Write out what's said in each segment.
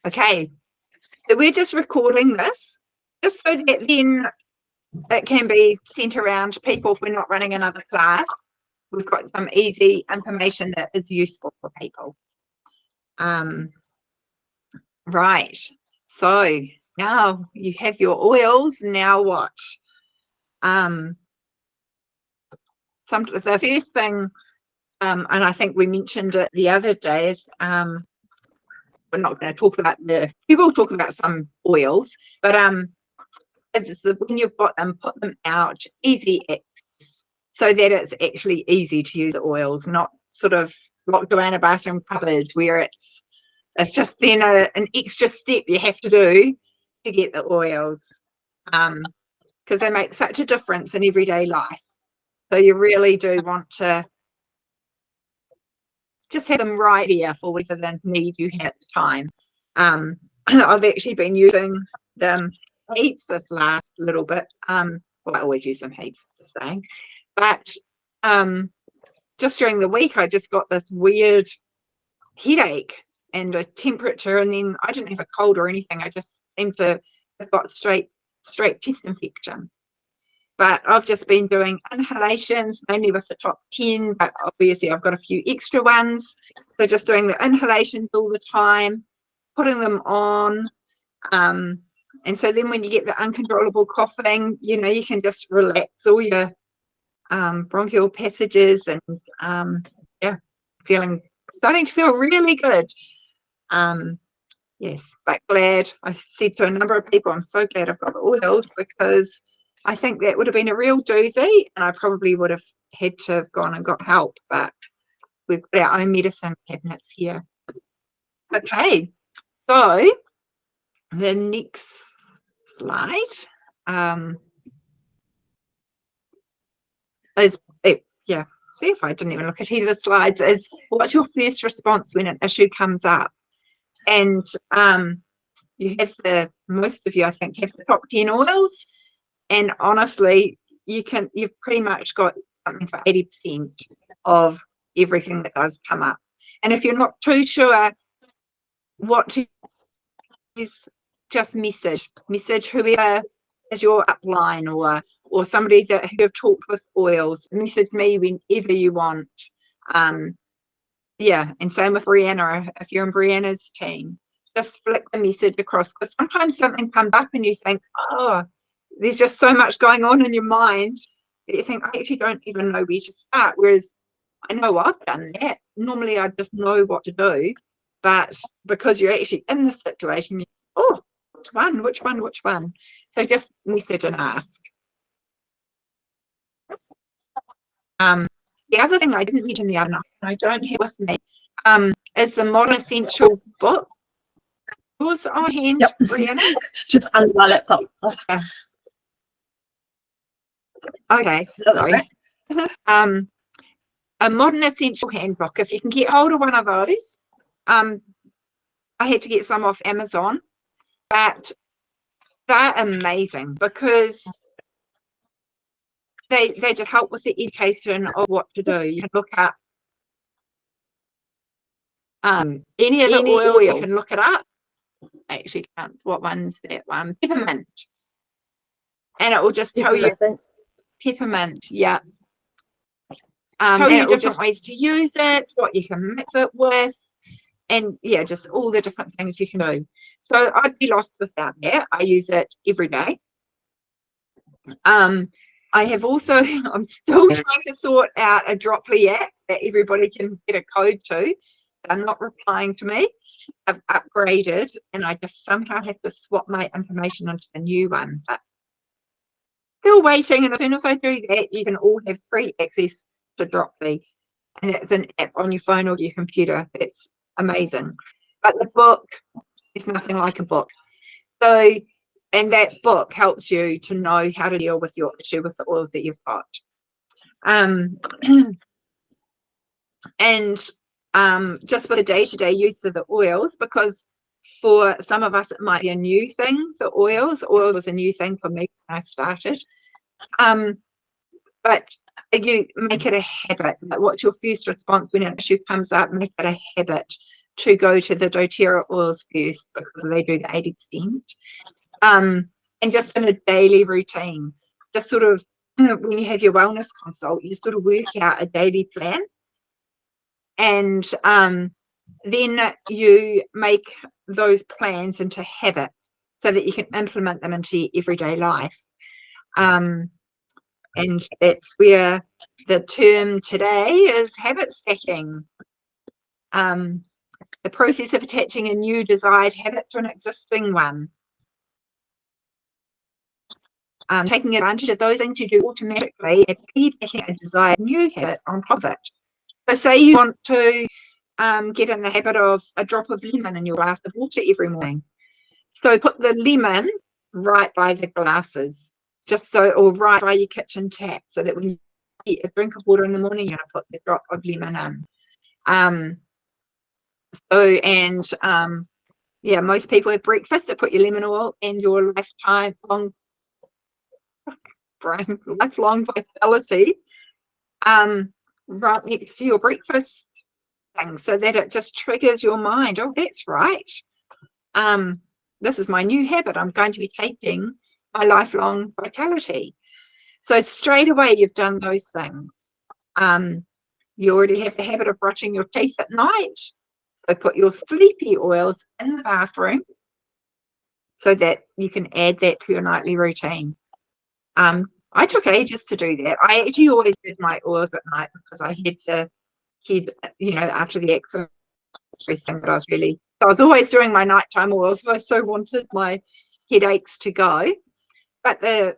Okay, so we're just recording this just so that then it can be sent around to people if we're not running another class. We've got some easy information that is useful for people. Right, so now you have your oils. Now what? The first thing, and I think we mentioned it the other day, is we're not going to talk about we will talk about some oils, but when you've got them, put them out, easy access, so that it's actually easy to use the oils, not sort of locked around a bathroom cupboard where it's just then an extra step you have to do to get the oils, because they make such a difference in everyday life. So you really do want to just have them right there for whatever the need you have at the time. I've actually been using them heaps this last little bit. Well, I always use them heaps, just saying. But just during the week, I just got this weird headache and a temperature, and then I didn't have a cold or anything. I just seemed to have got straight chest infection. But I've just been doing inhalations, mainly with the top 10, but obviously I've got a few extra ones. So just doing the inhalations all the time, putting them on. And so then when you get the uncontrollable coughing, you know, you can just relax all your bronchial passages, and yeah, starting to feel really good. Yes, but glad. I said to a number of people, I'm so glad I've got the oils, because I think that would have been a real doozy, and I probably would have had to have gone and got help, but we've got our own medicine cabinets here. Okay, so the next slide is, yeah, see if I didn't even look at any of the slides, is what's your first response when an issue comes up? And you have most of you, I think, have the top 10 oils. And honestly, you've pretty much got something for 80% of everything that does come up. And if you're not too sure what to use, just message whoever is your upline or somebody that you've talked with oils. Message me whenever you want. Yeah, and same with Brianna. If you're in Brianna's team, just flick the message across, because sometimes something comes up and you think, oh, there's just so much going on in your mind that you think, I actually don't even know where to start. Whereas I know I've done that. Normally I just know what to do, but because you're actually in the situation, oh, which one? So just message and ask. The other thing I didn't mention the other night, and I don't have with me, is the Modern Essential book. Yours on hand, yep. Brianna? Just on my laptop. Okay, sorry. A Modern Essential Handbook. If you can get hold of one of those, I had to get some off Amazon, but they're amazing because they just help with the education of what to do. You can look up any of the oils, you can look it up. I actually can't, what one's that one? Peppermint. And it will just tell you, peppermint, yeah. Tell you different ways to use it, what you can mix it with, and yeah, just all the different things you can do. So I'd be lost without that. I use it every day. I have also, I'm still trying to sort out a Droply app that everybody can get a code to. They're not replying to me. I've upgraded, and I just somehow have to swap my information onto the new one. But still waiting, and as soon as I do that, you can all have free access to Droply, and it's an app on your phone or your computer. That's amazing. But the book is nothing like a book. So, and that book helps you to know how to deal with your issue with the oils that you've got. And just with the day-to-day use of the oils, because for some of us it might be a new thing. The oils was a new thing for me when I started. But you make it a habit. Like, what's your first response when an issue comes up? Make it a habit to go to the doTERRA oils first because they do the 80%. And just in a daily routine, just sort of, when you have your wellness consult, you sort of work out a daily plan, and then you make those plans into habits so that you can implement them into your everyday life. And that's where the term today is habit stacking. The process of attaching a new desired habit to an existing one. Taking advantage of those things you do automatically and piggybacking a desired new habit on top of it. So say you want to get in the habit of a drop of lemon in your glass of water every morning. So put the lemon right by the glasses, or right by your kitchen tap, so that when you get a drink of water in the morning, you're going to put the drop of lemon in. Yeah, most people at breakfast, they put your lemon oil and your lifelong vitality right next to your breakfast thing, so that it just triggers your mind. Oh, that's right. This is my new habit. I'm going to be taking my lifelong vitality. So straight away, you've done those things. You already have the habit of brushing your teeth at night. So put your sleepy oils in the bathroom so that you can add that to your nightly routine. I took ages to do that. I actually always did my oils at night because I had to, after the accident, everything that I was always doing my nighttime oils. I so wanted my headaches to go. But I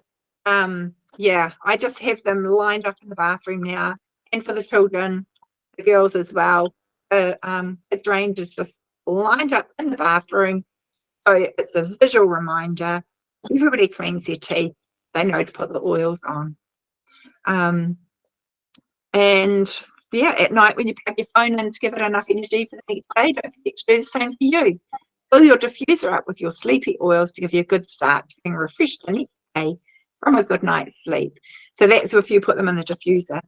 just have them lined up in the bathroom now, and for the children, the girls as well. The drain is just lined up in the bathroom, so it's a visual reminder. Everybody cleans their teeth, they know to put the oils on. And yeah, at night when you plug your phone in to give it enough energy for the next day, don't forget to do the same for you. Fill your diffuser up with your sleepy oils to give you a good start to being refreshed the next day from a good night's sleep. So that's if you put them in the diffuser.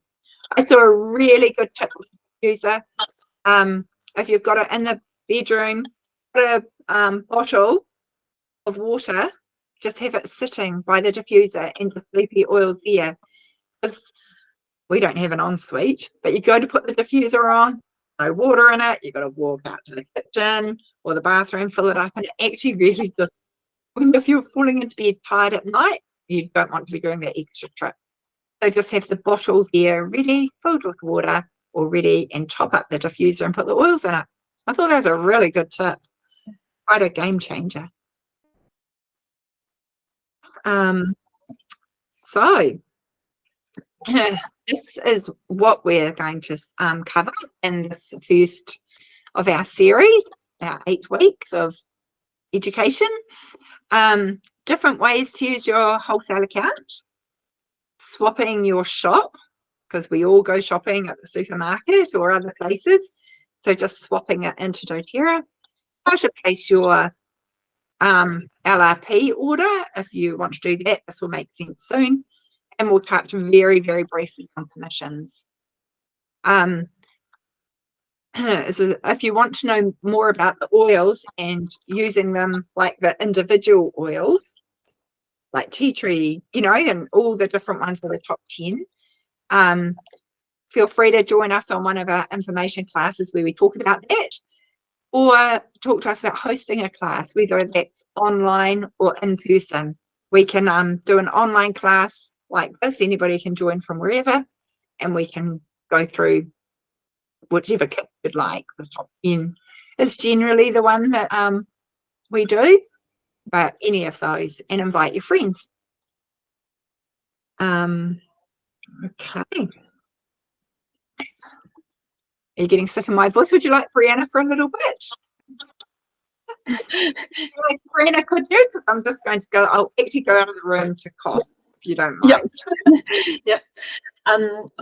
I saw a really good tip with the diffuser. If you've got it in the bedroom, put a bottle of water, just have it sitting by the diffuser and the sleepy oils there. Because we don't have an ensuite, but you go to put the diffuser on, no water in it, you've got to walk out to the kitchen or the bathroom, fill it up, and it actually really just, if you're falling into bed tired at night, you don't want to be doing that extra trip. So just have the bottle there ready, filled with water already, and top up the diffuser and put the oils in it. I thought that was a really good tip. Quite a game changer. So this is what we're going to cover in this first of our series, our 8 weeks of education. Different ways to use your wholesale account, swapping your shop, because we all go shopping at the supermarket or other places, so just swapping it into doTERRA. How to place your LRP order. If you want to do that, this will make sense soon. And we'll touch very, very briefly on permissions. So if you want to know more about the oils and using them like the individual oils, like tea tree, and all the different ones that are top 10, feel free to join us on one of our information classes where we talk about that, or talk to us about hosting a class, whether that's online or in person. We can do an online class like this. Anybody can join from wherever, and we can go through whichever kit you'd like. The top 10 is generally the one that we do, but any of those, and invite your friends. Okay. Are you getting sick of my voice? Would you like Brianna for a little bit? Like, Brianna, could you? Because I'm just going to go. I'll actually go out of the room to cough, if you don't mind. Yep.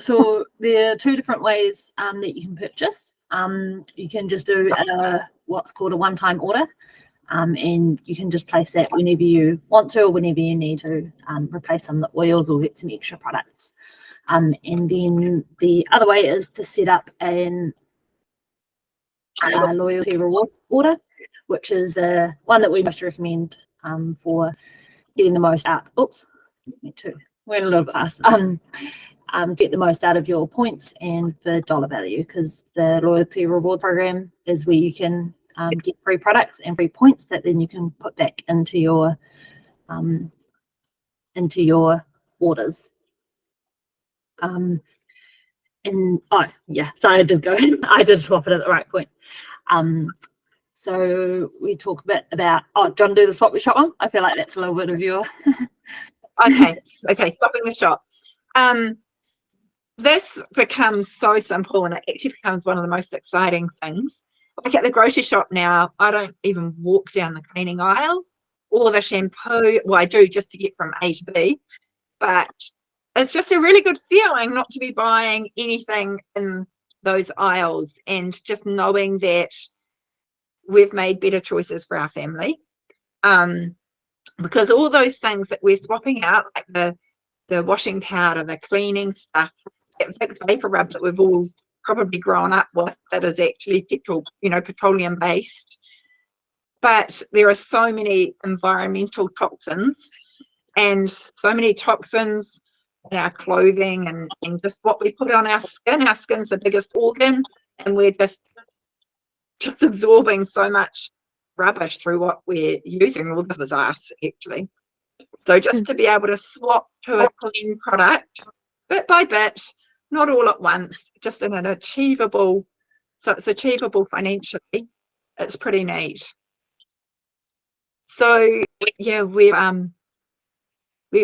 So there are 2 different ways that you can purchase. You can just do what's called a one-time order, and you can just place that whenever you want to or whenever you need to replace some of the oils or get some extra products. And then the other way is to set up an loyalty rewards order, which is one that we most recommend for getting the most out. Oops, me too. Went a little bit fast. Get the most out of your points and the dollar value, because the loyalty reward program is where you can get free products and free points that then you can put back into your orders. And oh yeah, so I did swap it at the right point. So we talk a bit about, do you want to do the swap the shop one? I feel like that's a little bit of your okay, swapping the shop. This becomes so simple, and it actually becomes one of the most exciting things. Like at the grocery shop now, I don't even walk down the cleaning aisle or the shampoo. Well, I do just to get from A to B, but it's just a really good feeling not to be buying anything in those aisles, and just knowing that we've made better choices for our family. Because all those things that we're swapping out, like the washing powder, the cleaning stuff, that Vicks Vapor Rub that we've all probably grown up with, that is actually petroleum based. But there are so many environmental toxins, and so many toxins in our clothing, and just what we put on our skin. Our skin's the biggest organ, and we're just absorbing so much rubbish through what we're using. Well, this was us actually. So just to be able to swap to a clean product bit by bit, not all at once, just in an achievable, so it's achievable financially, it's pretty neat. So yeah, we've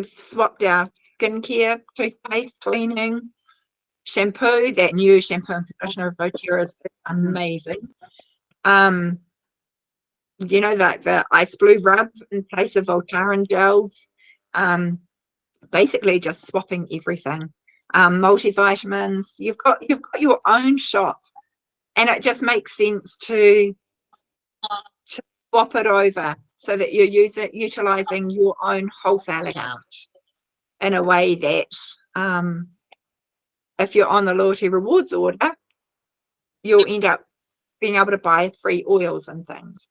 swapped our skincare, toothpaste, cleaning, shampoo. That new shampoo and conditioner of doTERRA is amazing. Like the Ice Blue rub in place of Voltaren gels. Basically just swapping everything. Multivitamins. You've got your own shop, and it just makes sense to swap it over so that you're utilizing your own wholesale account in a way that if you're on the loyalty rewards order, you'll end up being able to buy free oils and things.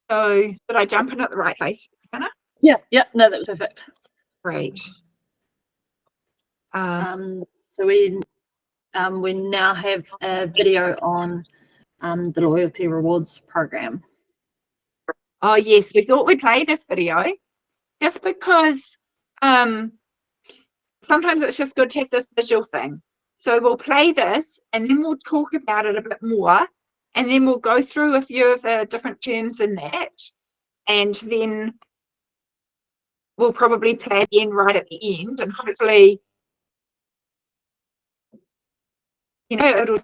So did I jump in at the right place, Hannah? Yeah, no, that was perfect. Great. So we now have a video on the loyalty rewards program. Oh yes, we thought we'd play this video just because sometimes it's just good to have this visual thing. So we'll play this, and then we'll talk about it a bit more, and then we'll go through a few of the different terms in that, and then we'll probably play again right at the end, and hopefully, it'll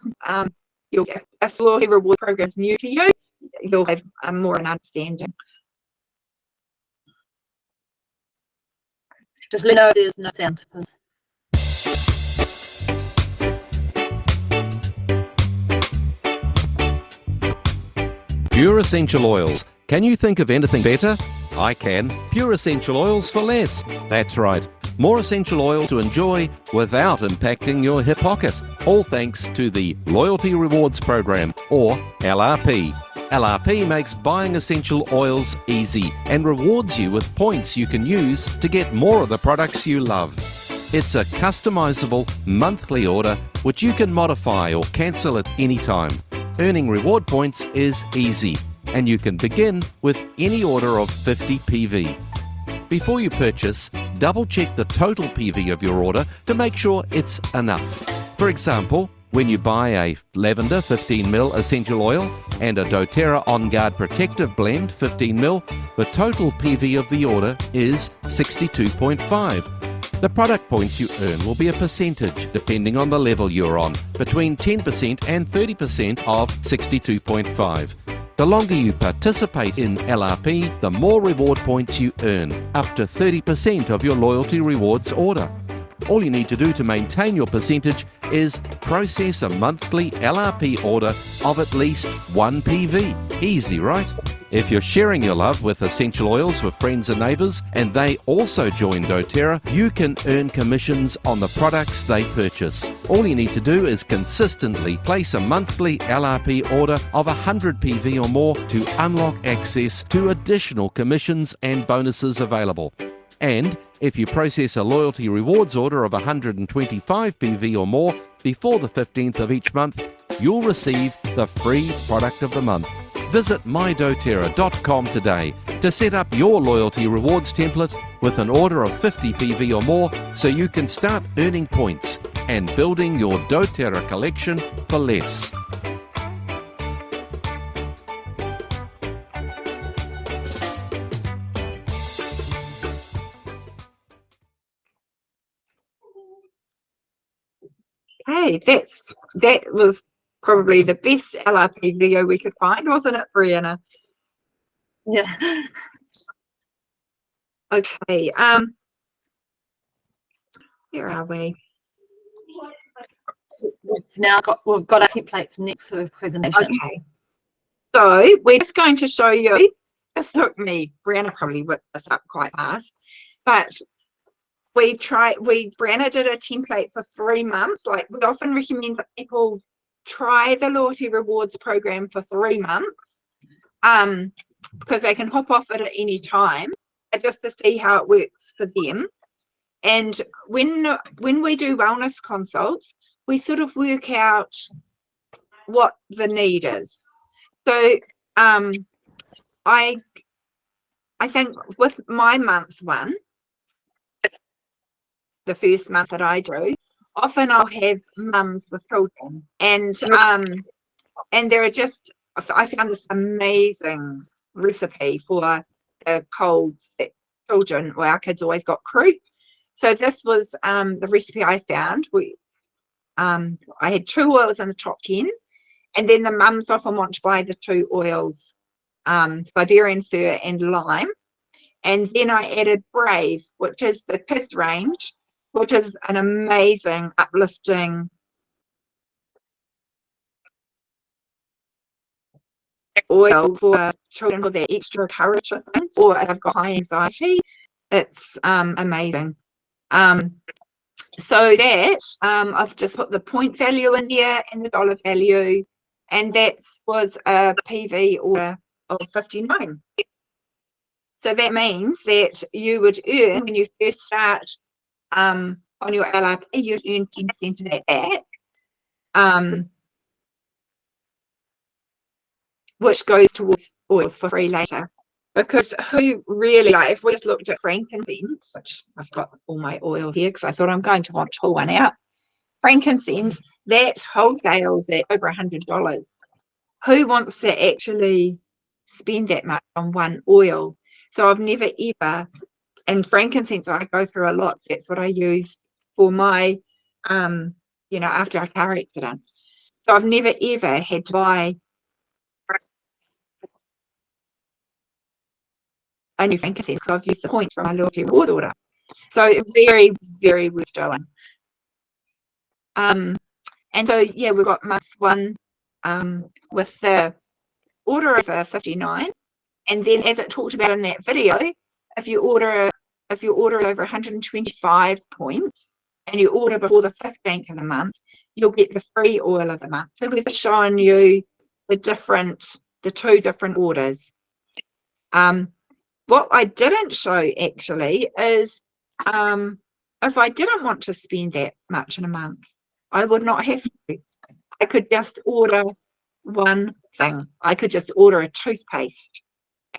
you'll get a loyalty reward program's new to you, you'll have more an understanding. Just let me know if there's no sound. Pure Essential Oils. Can you think of anything better? I can. Pure Essential Oils for less. That's right. More essential oil to enjoy without impacting your hip pocket. All thanks to the Loyalty Rewards Program, or LRP. LRP makes buying essential oils easy and rewards you with points you can use to get more of the products you love. It's a customizable monthly order which you can modify or cancel at any time. Earning reward points is easy, and you can begin with any order of 50 PV. Before you purchase, double-check the total PV of your order to make sure it's enough. For example, when you buy a lavender 15ml essential oil and a doTERRA On Guard Protective Blend 15ml, the total PV of the order is 62.5. The product points you earn will be a percentage, depending on the level you're on, between 10% and 30% of 62.5. The longer you participate in LRP, the more reward points you earn, up to 30% of your loyalty rewards order. All you need to do to maintain your percentage is process a monthly LRP order of at least 1 PV. Easy, right? If you're sharing your love with essential oils with friends and neighbours and they also join doTERRA, you can earn commissions on the products they purchase. All you need to do is consistently place a monthly LRP order of 100 PV or more to unlock access to additional commissions and bonuses available. And if you process a loyalty rewards order of 125 PV or more before the 15th of each month, you'll receive the free product of the month. Visit mydoterra.com today to set up your loyalty rewards template with an order of 50 PV or more so you can start earning points and building your doTERRA collection for less. Hey, that was probably the best LRP video we could find, wasn't it, Brianna? Yeah. Okay, where are we? So we've got our templates next to the presentation. Okay, so we're just going to show you. This took me, Brianna probably whipped this up quite fast, but Brianna did a template for 3 months. Like, we often recommend that people try the loyalty rewards program for 3 months, because they can hop off it at any time, just to see how it works for them. And when we do wellness consults, we sort of work out what the need is. So I think with my month one, the first month that I do, often I'll have mums with children, and there are just, I found this amazing recipe for the colds that children, or our kids, always got croup. So this was the recipe I found. I had 2 oils in the top 10, and then the mums often want to buy the 2 oils, Siberian fir and lime, and then I added Brave, which is the kids range, which is an amazing, uplifting oil for children with their extra courage with things, or if they've got high anxiety. It's amazing. So that I've just put the point value in there and the dollar value, and that was a PV order of 59. So that means that you would earn, when you first start on your LRP, you'd earn 10% of that back, which goes towards oils for free later. Because who really, like, if we just looked at frankincense, which I've got all my oils here because I thought I'm going to want to pull one out. Frankincense, that wholesales at over $100. Who wants to actually spend that much on one oil? So I've never ever, and frankincense I go through a lot. So that's what I use for my, after a car accident. So I've never ever had to buy a new frankincense because I've used the points from my loyalty reward order. So very, very worth doing. And so, yeah, we've got month one with the order of 59. And then, as it talked about in that video, if you order over 125 points and you order before the 15th of the month, you'll get the free oil of the month. So we've shown you the 2 different orders. What I didn't show actually is if I didn't want to spend that much in a month, I would not have to. I could just order one thing. I could just order a toothpaste,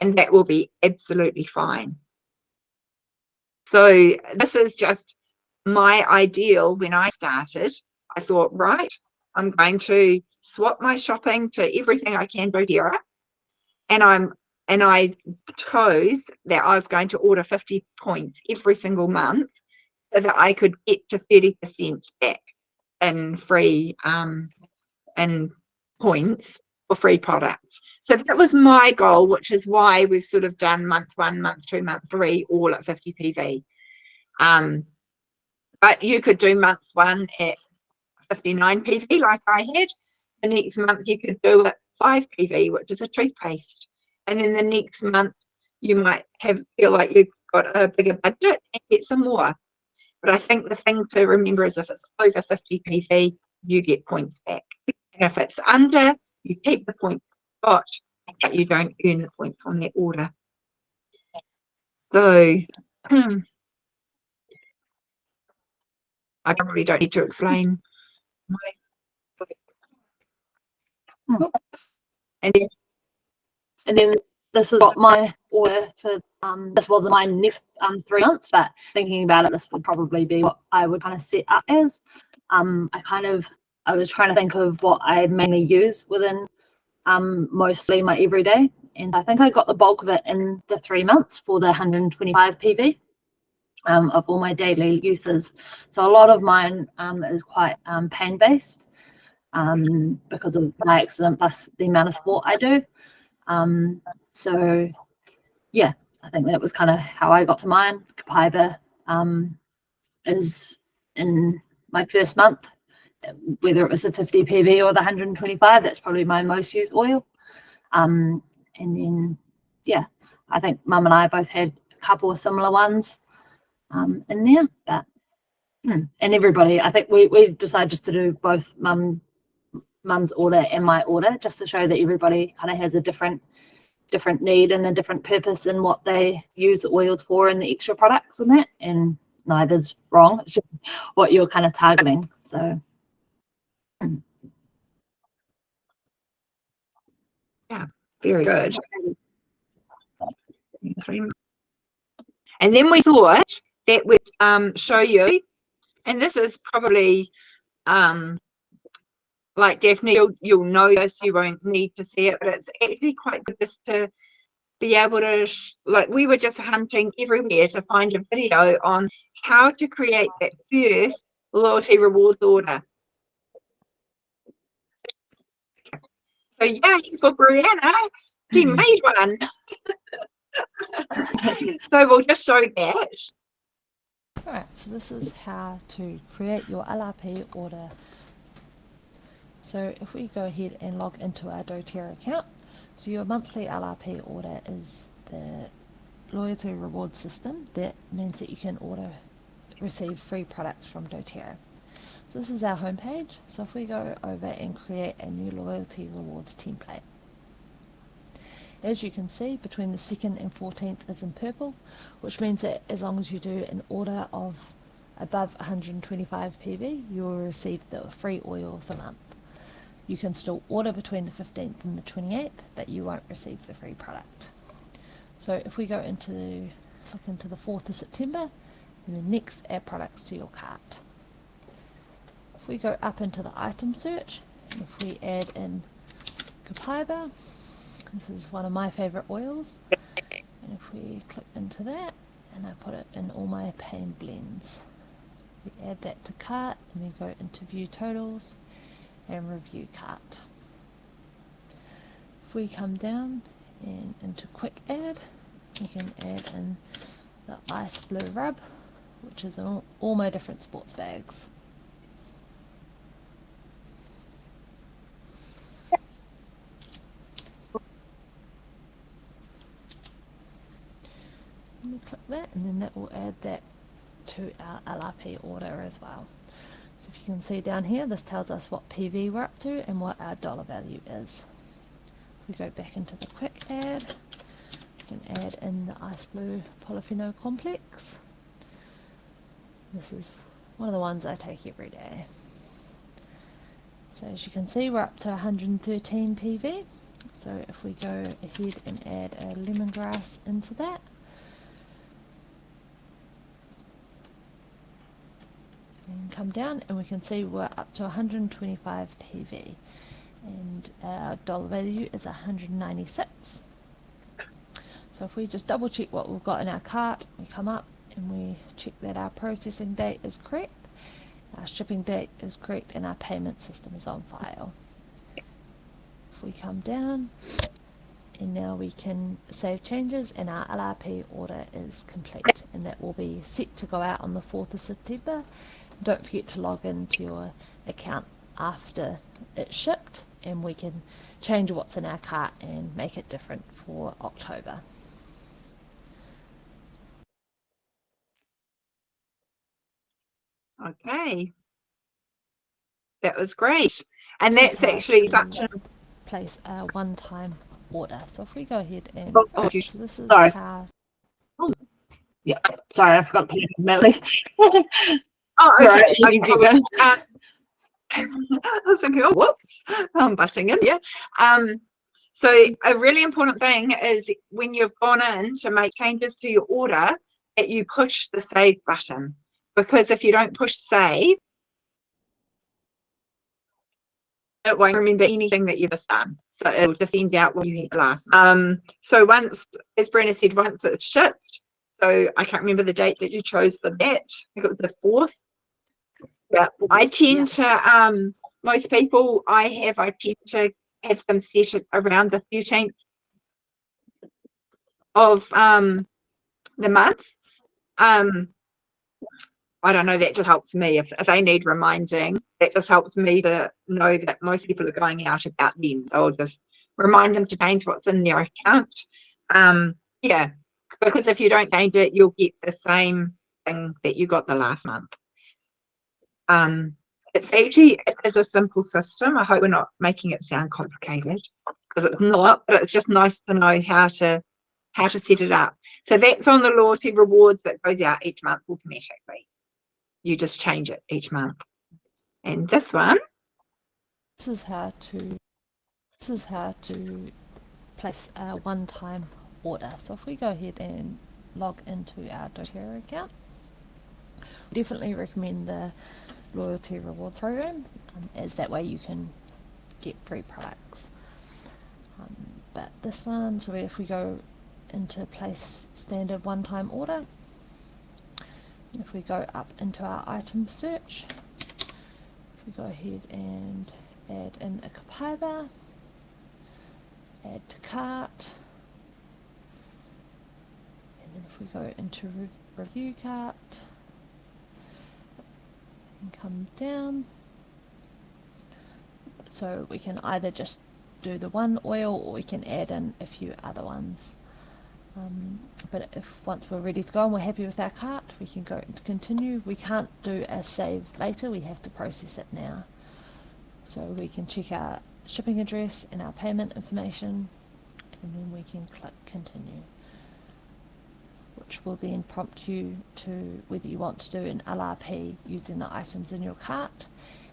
and that will be absolutely fine. So this is just my ideal. When I started, I thought, right, I'm going to swap my shopping to everything I can doTERRA, and I chose that I was going to order 50 points every single month so that I could get to 30% back in free in points for free products. So that was my goal, which is why we've sort of done month 1, month 2, month 3, all at 50 PV. But you could do month 1 at 59 PV like I had. The next month you could do it 5 PV, which is a toothpaste. and then the next month you might feel like you've got a bigger budget and get some more. But I think the thing to remember is if it's over 50 PV, you get points back. And if it's under, you keep the points you got, but you don't earn the points on that order. So I probably don't need to explain my. And then, And then this is what my order for this wasn't my next 3 months, but thinking about it, this would probably be what I would kind of set up as. I was trying to think of what I mainly use within mostly my everyday, and I think I got the bulk of it in the 3 months for the 125 PV of all my daily uses. So a lot of mine is quite pain based because of my accident plus the amount of sport I do. So yeah, I think that was kind of how I got to mine. Copaiba is in my first month, whether it was the 50 PV or the 125, that's probably my most used oil. And then, yeah, I think Mum and I both had a couple of similar ones in there. But, and everybody, I think we decided just to do both Mum's order and my order, just to show that everybody kind of has a different need and a different purpose in what they use the oils for and the extra products and that. And neither's wrong. It's just what you're kind of targeting. So. Yeah, very good. And then we thought that would show you, and this is probably like Daphne, you'll know this, you won't need to see it, but it's actually quite good just to be able to, like we were just hunting everywhere to find a video on how to create that first loyalty rewards order. So yay for Brianna, she made one. So we'll just show that. Alright, so this is how to create your LRP order. So if we go ahead and log into our doTERRA account, so your monthly LRP order is the loyalty reward system. That means that you can receive free products from doTERRA. So this is our homepage. So if we go over and create a new loyalty rewards template, as you can see, between the 2nd and 14th is in purple, which means that as long as you do an order of above 125 PV, you will receive the free oil of the month. You can still order between the 15th and the 28th, but you won't receive the free product. So if we go look into the 4th of September, and then next add products to your cart. If we go up into the item search, if we add in Copaiba, this is one of my favorite oils, and if we click into that and I put it in all my pain blends, we add that to cart and then go into view totals and review cart. If we come down and into quick add, we can add in the ice blue rub, which is in all my different sports bags. And we click that, and then that will add that to our LRP order as well. So if you can see down here, this tells us what PV we're up to and what our dollar value is. If we go back into the quick add, we can add in the ice blue polyphenol complex. This is one of the ones I take every day. So as you can see, we're up to 113 PV. So if we go ahead and add a lemongrass into that, and come down, and we can see we're up to 125 PV, and our dollar value is 196. So if we just double check what we've got in our cart, we come up and we check that our processing date is correct, our shipping date is correct, and our payment system is on file. If we come down, and now we can save changes, and our LRP order is complete, and that will be set to go out on the 4th of September. Don't forget to log into your account after it's shipped, and we can change what's in our cart and make it different for October. Okay. That was great. And This is that's how actually to such a place a one-time order. So if we go ahead and Oh, you- so this is Sorry. how Yeah. Sorry, I forgot to put it in Melody. oh, Right, okay. you Okay. can keep going. I was thinking, oh, whoops, I'm butting in. Yeah. So a really important thing is when you've gone in to make changes to your order, that you push the save button. Because if you don't push save, it won't remember anything that you've just done. So it'll just send out what you had last. So once, as Brenna said, once it's shipped, so I can't remember the date that you chose for that. I think it was the 4th. Yeah, I tend to most people I tend to have them set it around the 13th of the month. I don't know, that just helps me. If they need reminding, that just helps me to know that most people are going out about then. So I'll just remind them to change what's in their account. Yeah, because if you don't change it, you'll get the same thing that you got the last month. It is a simple system. I hope we're not making it sound complicated, because it's not, but it's just nice to know how to set it up. So that's on the loyalty rewards that goes out each month automatically. You just change it each month. And this one, this is how to place a one-time order. So if we go ahead and log into our doTERRA account, we definitely recommend the loyalty rewards program, as that way you can get free products. But this one, so if we go into place standard one-time order, if we go up into our item search, if we go ahead and add in a Copaiba, add to cart, and then if we go into review cart and come down, so we can either just do the one oil or we can add in a few other ones. But if once we're ready to go and we're happy with our cart, we can go into continue. We can't do a save later, we have to process it now. So we can check our shipping address and our payment information, and then we can click continue, which will then prompt you to whether you want to do an LRP using the items in your cart,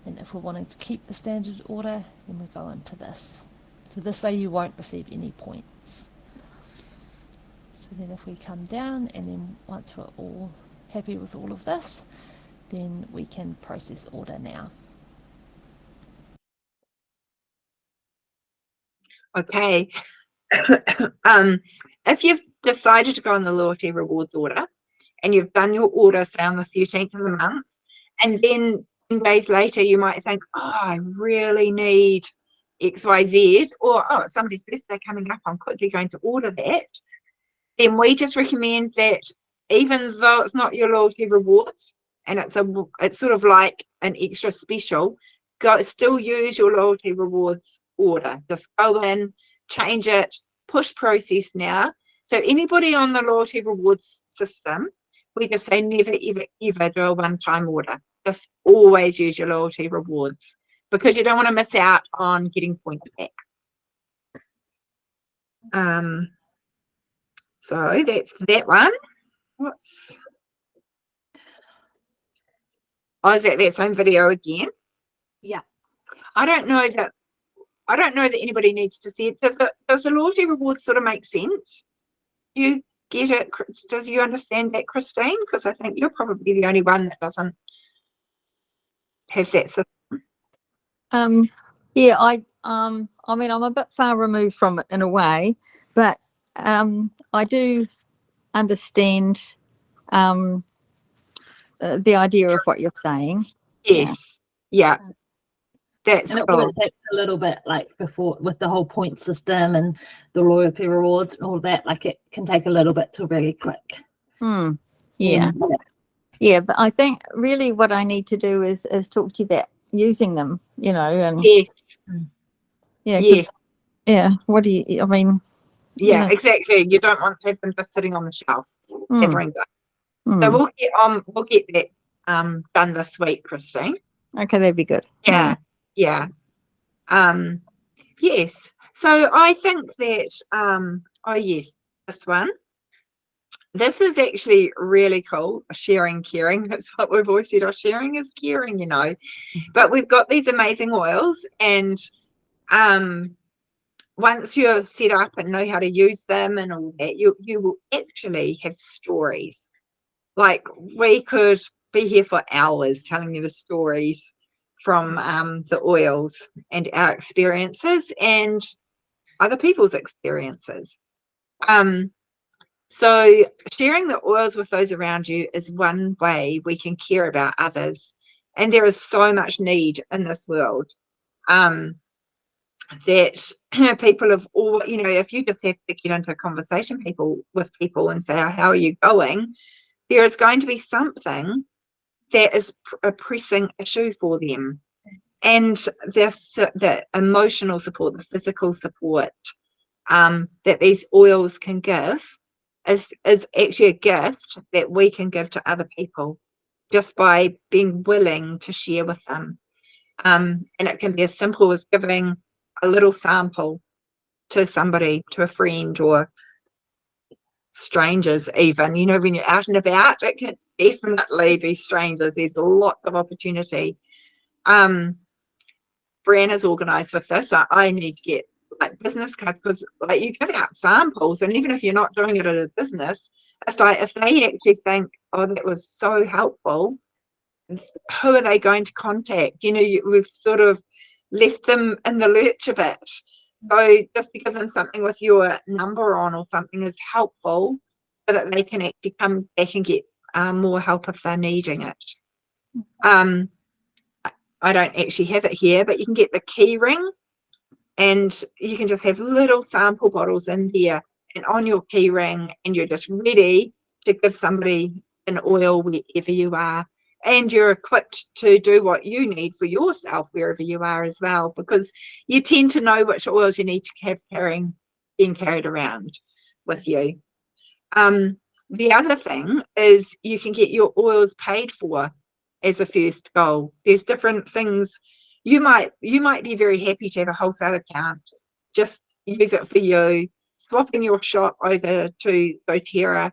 and if we're wanting to keep the standard order, then we go into this. So this way you won't receive any points. So then if we come down, and then once we're all happy with all of this, then we can process order now. okay. If you've decided to go on the loyalty rewards order and you've done your order, say on the 13th of the month, and then 10 days later you might think, oh, I really need XYZ, or oh, it's somebody's birthday coming up, I'm quickly going to order that. Then we just recommend that even though it's not your loyalty rewards and it's sort of like an extra special, still use your loyalty rewards order. Just go in, change it, push process now. So anybody on the loyalty rewards system, we just say never ever ever do a one-time order. Just always use your loyalty rewards, because you don't want to miss out on getting points back. So that's that one. Is that same video again? Yeah. I don't know that anybody needs to see it. Does the loyalty reward sort of make sense? Do you get it? Does you understand that, Christine? Because I think you're probably the only one that doesn't have that system. Yeah, I mean, I'm a bit far removed from it in a way, but I do understand the idea of what you're saying. Yes. Yeah. That's And it cool. works a little bit like before with the whole point system and the loyalty rewards and all that. Like it can take a little bit to really click. Yeah. Yeah, but I think really what I need to do is talk to you about using them, and Yes. yeah, Yes. Yeah. What do you, I mean, Yeah, yeah. exactly. You don't want to have them just sitting on the shelf. Mm, Gathering dust. So mm. we'll get that done this week, Christine. Okay, that'd be good. Yeah, yeah. Yes. So I think that oh yes, this one. This is actually really cool. Sharing, caring. That's what we've always said. Our sharing is caring, you know. But we've got these amazing oils, and once you're set up and know how to use them and all that, you will actually have stories. Like we could be here for hours telling you the stories from the oils and our experiences and other people's experiences. So sharing the oils with those around you is one way we can care about others. And there is so much need in this world that people have all, you know, if you just have to get into a conversation with people and say, oh, how are you going? There is going to be something that is a pressing issue for them. And the emotional support, the physical support that these oils can give is actually a gift that we can give to other people just by being willing to share with them. And it can be as simple as giving a little sample to somebody, to a friend or strangers even. You know, when you're out and about, it can definitely be strangers. There's lots of opportunity. Brianna's organised with this. I need to get like business cards because like you give out samples, and even if you're not doing it at a business, it's like if they actually think, oh, that was so helpful, who are they going to contact? You know, we've sort of left them in the lurch a bit. So just to give them something with your number on or something is helpful so that they can actually come back and get more help if they're needing it. I don't actually have it here, but you can get the key ring and you can just have little sample bottles in there and on your key ring, and you're just ready to give somebody an oil wherever you are. And you're equipped to do what you need for yourself wherever you are as well, because you tend to know which oils you need to have being carried around with you. The other thing is you can get your oils paid for as a first goal. There's different things. You might be very happy to have a wholesale account, just use it for you, swapping your shop over to doTERRA,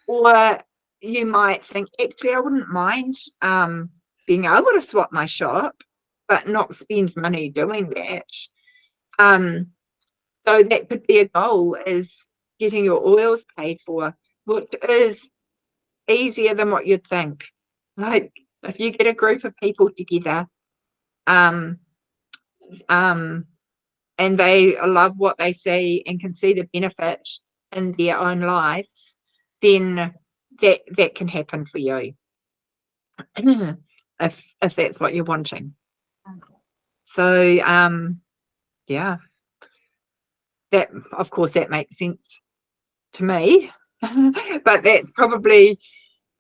or you might think, actually, I wouldn't mind being able to swap my shop, but not spend money doing that. So that could be a goal, is getting your oils paid for, which is easier than what you'd think. Like if you get a group of people together, and they love what they see and can see the benefit in their own lives, then that can happen for you if that's what you're wanting. So yeah, that of course that makes sense to me, but that's probably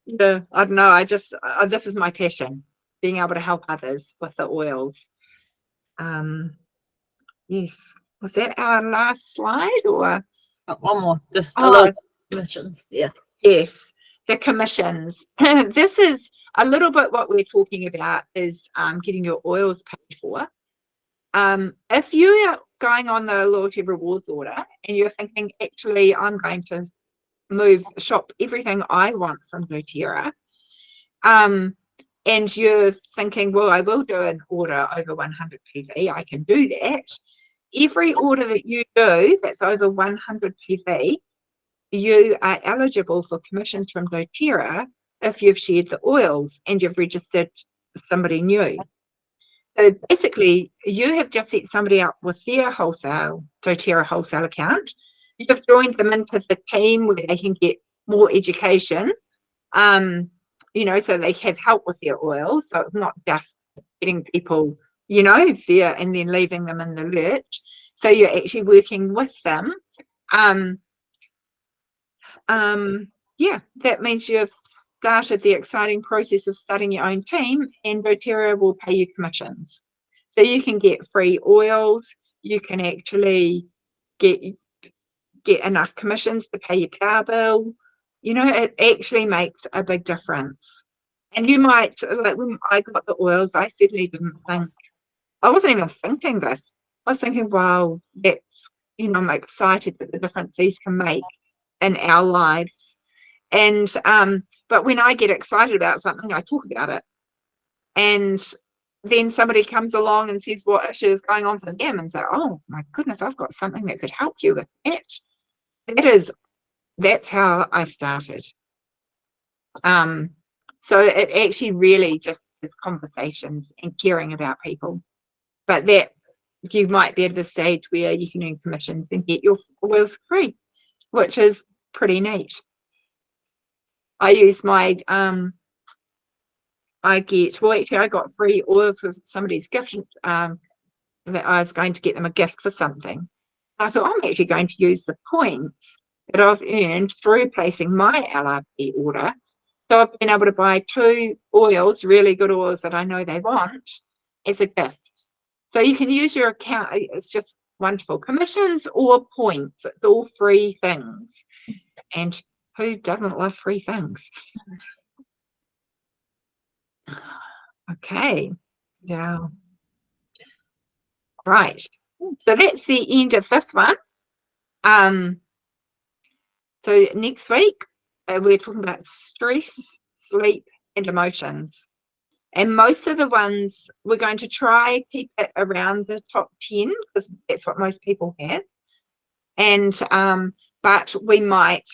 I don't know. I just this is my passion, being able to help others with the oils. Yes, was that our last slide or? One more, just a little commissions. Yeah. Yes, the commissions. This is a little bit what we're talking about, is getting your oils paid for. If you are going on the loyalty rewards order and you're thinking, actually, I'm going to shop everything I want from doTERRA, and you're thinking, well, I will do an order over 100 PV, I can do that. Every order that you do that's over 100 PV, you are eligible for commissions from doTERRA if you've shared the oils and you've registered somebody new. So basically, you have just set somebody up with their doTERRA wholesale account. You've joined them into the team where they can get more education, you know, so they have help with their oils. So it's not just getting people, you know, there and then leaving them in the lurch. So you're actually working with them. Yeah, that means you've started the exciting process of starting your own team, and doTERRA will pay you commissions. So you can get free oils, you can actually get enough commissions to pay your power bill. You know, it actually makes a big difference. And you might, like when I got the oils, I certainly didn't think, I wasn't even thinking this. I was thinking, wow, that's, you know, I'm excited at the difference these can make in our lives. And but when I get excited about something, I talk about it. And then somebody comes along and says what issue is going on for them and say, oh my goodness, I've got something that could help you with that. That's how I started. So it actually really just is conversations and caring about people. But that you might be at the stage where you can earn commissions and get your oils free, which is pretty neat. I use my I got free oils for somebody's gift, that I was going to get them a gift for something. I thought, I'm actually going to use the points that I've earned through placing my LRP order. So I've been able to buy 2 oils, really good oils that I know they want, as a gift. So you can use your account. It's just wonderful. Commissions or points. It's all free things. And who doesn't love free things? Okay. Yeah. Right. So that's the end of this one. So next week, we're talking about stress, sleep, and emotions. And most of the ones we're going to try keep it around the top 10 because that's what most people have. And but we might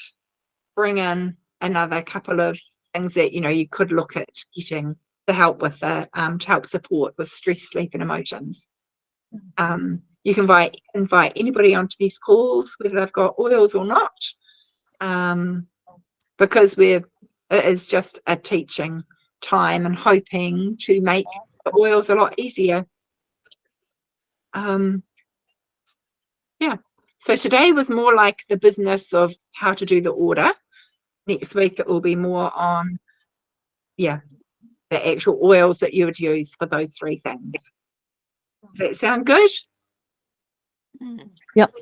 bring in another couple of things that you could look at getting to help with the to help support with stress, sleep, and emotions. You can invite anybody onto these calls, whether they've got oils or not, because it is just a teaching time and hoping to make the oils a lot easier. Yeah. So today was more like the business of how to do the order. Next week it will be more on, the actual oils that you would use for those 3 things. Does that sound good? Yep.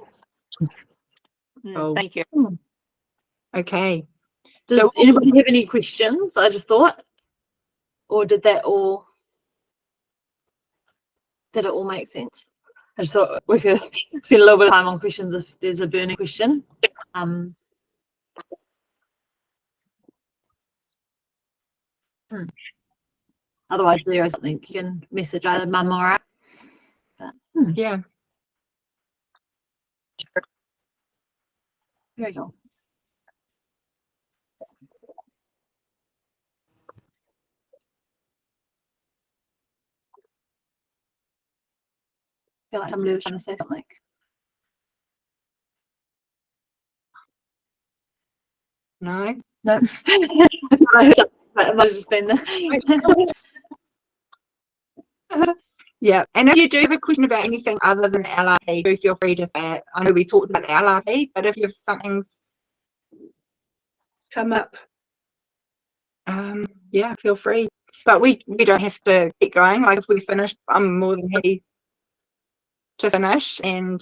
Oh. Thank you. Okay. Does So- anybody have any questions? I just thought, or did it all make sense? I just thought we could spend a little bit of time on questions if there's a burning question. Otherwise, there is something you can message either Mum or I. Yeah. Very cool. I feel like somebody was trying to say something. No. No. It might have just been the Yeah. And if you do have a question about anything other than LRP, do feel free to say it. I know we talked about LRP, but if you have something's come up, feel free. But we don't have to keep going. Like if we finish, I'm more than happy to finish and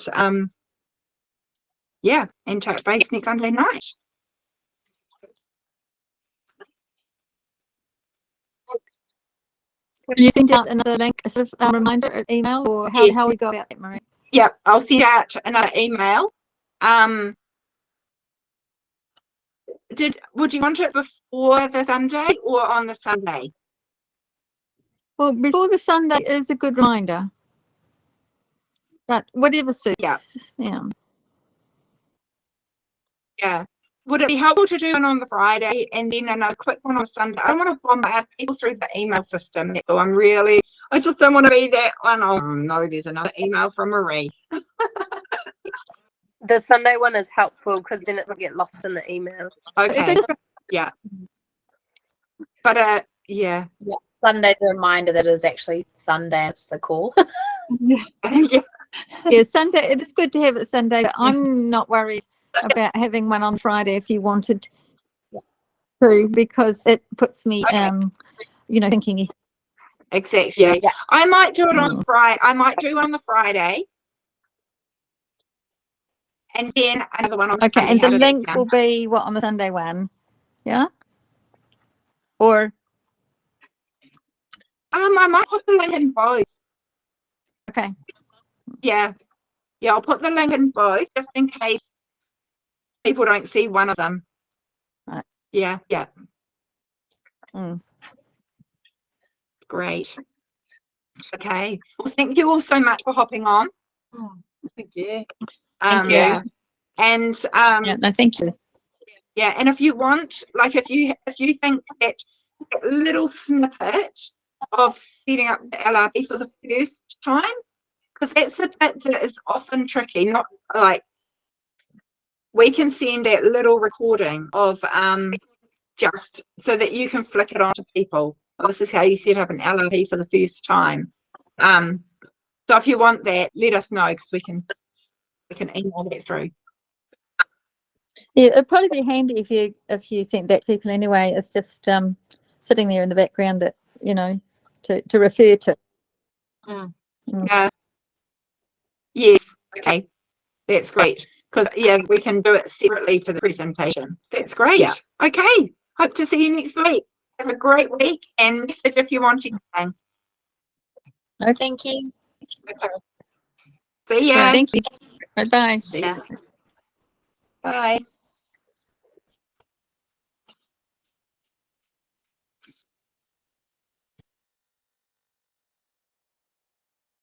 and touch base next Sunday night. Will you send out another link, a sort of reminder or email, or Yes. how we go about that, Marie? Yeah, I'll send out another email. Would you want it before the Sunday or on the Sunday? Well, before the Sunday is a good reminder. But whatever suits. Yeah. Yeah. Yeah. Would it be helpful to do one on the Friday and then another quick one on Sunday? I don't want to bombard people through the email system. So I just don't want to be that one. Oh no, there's another email from Marie. The Sunday one is helpful because then it will get lost in the emails. Okay. Yeah. But yeah. Sunday's a reminder that it is actually Sunday. It's the call. Yeah. Yeah, Sunday. It is good to have it Sunday. But I'm not worried about having one on Friday if you wanted to, because it puts me, thinking. Exactly. Yeah. I might do it on Friday. I might do it on the Friday. and then another one on Okay, Sunday. and How the does that link sound? will be what on the Sunday one? Yeah? Or, I might put the link in both. okay, Yeah. Yeah, I'll put the link in both just in case people don't see one of them. Right. Yeah, yeah. Mm. Great. Okay. Well, thank you all so much for hopping on. Thank you. Thank you. Yeah. And Yeah, no, thank you. yeah, and if you want, like if you think that little snippet of setting up the LRP for the first time, because that's the bit that is often tricky, not like we can send that little recording of just so that you can flick it on to people. Well, this is how you set up an LRP for the first time. So if you want that, let us know because we can email that through. Yeah, it'd probably be handy if you sent that to people anyway. It's just sitting there in the background that, to refer to. Yes, okay, that's great. Because yeah, we can do it separately to the presentation. That's great. Yeah. Okay, hope to see you next week. Have a great week and message if you want anything. Thank you. Okay. See ya. Thank you. Bye-bye. See ya. Bye.